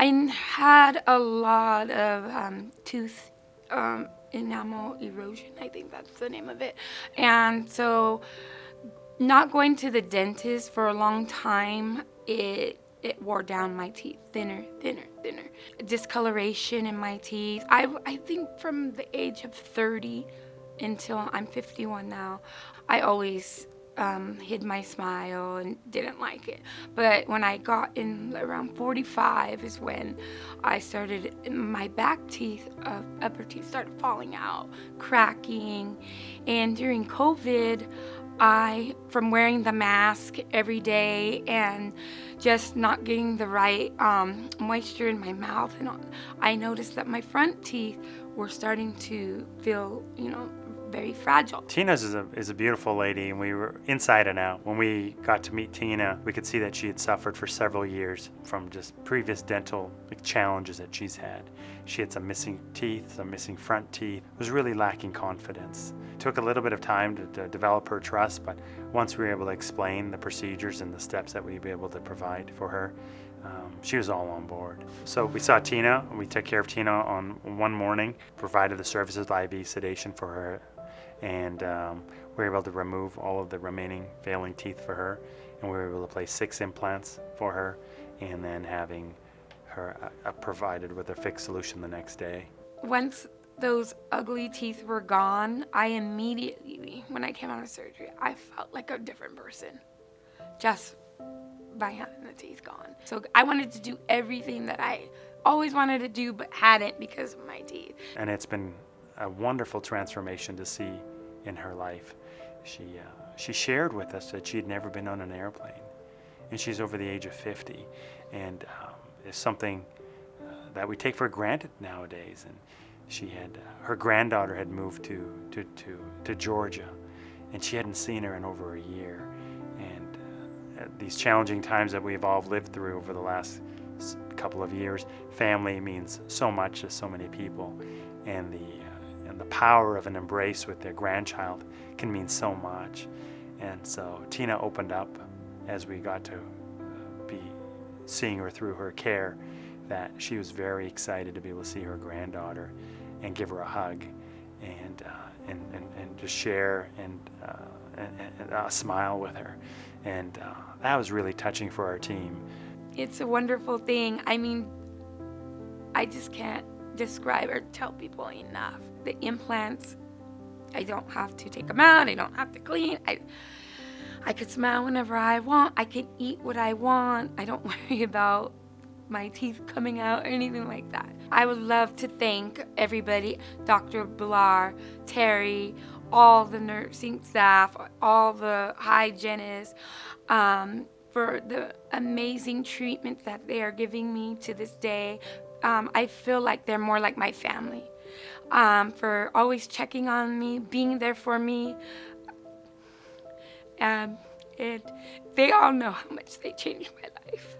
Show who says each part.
Speaker 1: I had a lot of tooth enamel erosion. I think that's the name of it. And so, not going to the dentist for a long time, it wore down my teeth, thinner, thinner, thinner. Discoloration in my teeth. I think from the age of 30 until I'm 51 now, I always hid my smile and didn't like it. But when I got in around 45 is when I started, my back teeth, upper teeth started falling out, cracking. And during COVID, from wearing the mask every day and just not getting the right moisture in my mouth, and I noticed that my front teeth were starting to feel, very fragile.
Speaker 2: Tina is a beautiful lady, and we were inside and out. When we got to meet Tina, we could see that she had suffered for several years from just previous dental challenges that she's had. She had some missing teeth, some missing front teeth, was really lacking confidence. It took a little bit of time to develop her trust, but once we were able to explain the procedures and the steps that we'd be able to provide for her, she was all on board. So we saw Tina, and we took care of Tina on one morning, provided the services of IV sedation for her, and we were able to remove all of the remaining failing teeth for her, and we were able to place 6 implants for her, and then having her provided with a fixed solution the next day.
Speaker 1: Once those ugly teeth were gone, I immediately, when I came out of surgery, I felt like a different person, just by having the teeth gone. So I wanted to do everything that I always wanted to do but hadn't because of my teeth.
Speaker 2: And it's been a wonderful transformation to see in her life. She shared with us that she had never been on an airplane, and she's over the age of 50, and it's something that we take for granted nowadays. And she had her granddaughter had moved to Georgia, and she hadn't seen her in over a year. And these challenging times that we've all lived through over the last couple of years, family means so much to so many people, and the power of an embrace with their grandchild can mean so much. And so Tina opened up as we got to be seeing her through her care, that she was very excited to be able to see her granddaughter and give her a hug and just share and smile with her. And that was really touching for our team.
Speaker 1: It's a wonderful thing. I mean, I just can't describe or tell people enough. The implants, I don't have to take them out. I don't have to clean. I could smile whenever I want. I can eat what I want. I don't worry about my teeth coming out or anything like that. I would love to thank everybody, Dr. Bhullar, Terry, all the nursing staff, all the hygienists, for the amazing treatment that they are giving me to this day. I feel like they're more like my family, for always checking on me, being there for me. And they all know how much they changed my life.